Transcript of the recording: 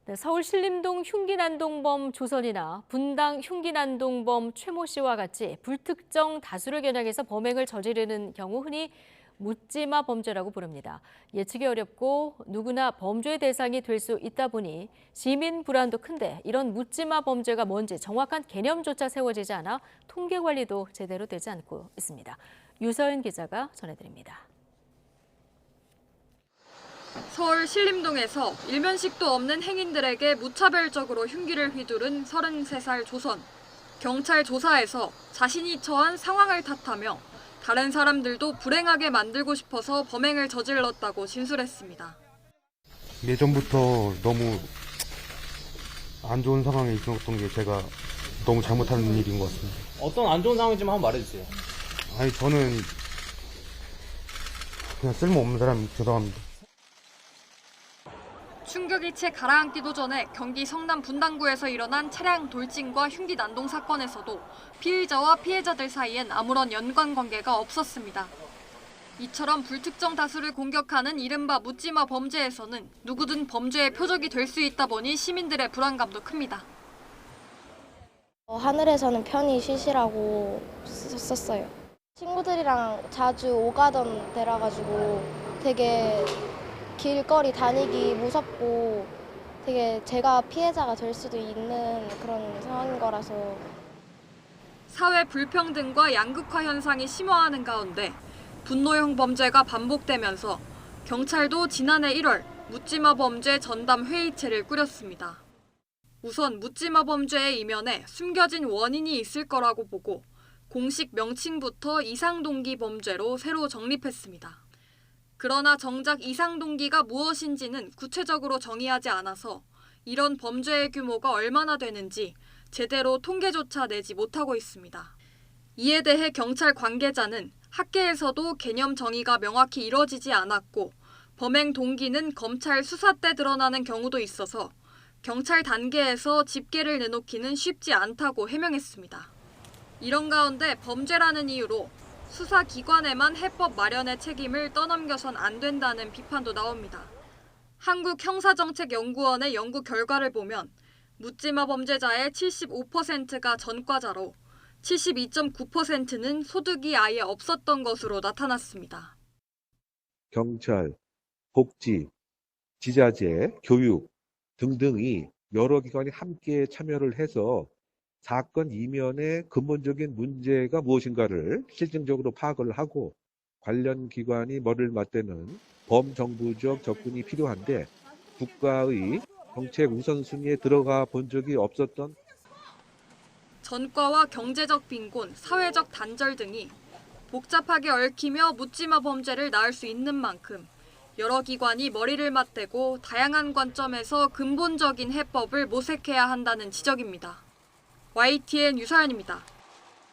네, 서울 신림동 흉기난동범 조선이나 분당 흉기난동범 최모 씨와 같이 불특정 다수를 겨냥해서 범행을 저지르는 경우 흔히 묻지마 범죄라고 부릅니다. 예측이 어렵고 누구나 범죄의 대상이 될 수 있다 보니 시민 불안도 큰데 이런 묻지마 범죄가 뭔지 정확한 개념조차 세워지지 않아 통계 관리도 제대로 되지 않고 있습니다. 유서연 기자가 전해드립니다. 서울 신림동에서 일면식도 없는 행인들에게 무차별적으로 흉기를 휘두른 33살 조선. 경찰 조사에서 자신이 처한 상황을 탓하며 다른 사람들도 불행하게 만들고 싶어서 범행을 저질렀다고 진술했습니다. 예전부터 너무 안 좋은 상황에 있었던 게 제가 너무 잘못한 일인 것 같습니다. 어떤 안 좋은 상황인지 한번 말해주세요. 아니 저는 그냥 쓸모없는 사람이 죄송합니다. 충격이 채 가라앉기도 전에 경기 성남 분당구에서 일어난 차량 돌진과 흉기 난동 사건에서도 피의자와 피해자들 사이엔 아무런 연관관계가 없었습니다. 이처럼 불특정 다수를 공격하는 이른바 묻지마 범죄에서는 누구든 범죄의 표적이 될 수 있다 보니 시민들의 불안감도 큽니다. 하늘에서는 편히 쉬시라고 썼어요. 친구들이랑 자주 오가던 데라 가지고 되게 길거리 다니기 무섭고 되게 제가 피해자가 될 수도 있는 그런 상황인 거라서. 사회 불평등과 양극화 현상이 심화하는 가운데 분노형 범죄가 반복되면서 경찰도 지난해 1월 묻지마 범죄 전담 회의체를 꾸렸습니다. 우선 묻지마 범죄의 이면에 숨겨진 원인이 있을 거라고 보고 공식 명칭부터 이상동기 범죄로 새로 정립했습니다. 그러나 정작 이상동기가 무엇인지는 구체적으로 정의하지 않아서 이런 범죄의 규모가 얼마나 되는지 제대로 통계조차 내지 못하고 있습니다. 이에 대해 경찰 관계자는 학계에서도 개념 정의가 명확히 이뤄지지 않았고 범행 동기는 검찰 수사 때 드러나는 경우도 있어서 경찰 단계에서 집계를 내놓기는 쉽지 않다고 해명했습니다. 이런 가운데 범죄라는 이유로 수사기관에만 해법 마련의 책임을 떠넘겨선 안 된다는 비판도 나옵니다. 한국형사정책연구원의 연구 결과를 보면 묻지마 범죄자의 75%가 전과자로 72.9%는 소득이 아예 없었던 것으로 나타났습니다. 경찰, 복지, 지자체, 교육 등등이 여러 기관이 함께 참여를 해서 사건 이면의 근본적인 문제가 무엇인가를 실증적으로 파악을 하고 관련 기관이 머리를 맞대는 범정부적 접근이 필요한데 국가의 정책 우선순위에 들어가 본 적이 없었던 전과와 경제적 빈곤, 사회적 단절 등이 복잡하게 얽히며 묻지마 범죄를 낳을 수 있는 만큼 여러 기관이 머리를 맞대고 다양한 관점에서 근본적인 해법을 모색해야 한다는 지적입니다. YTN 유서연입니다.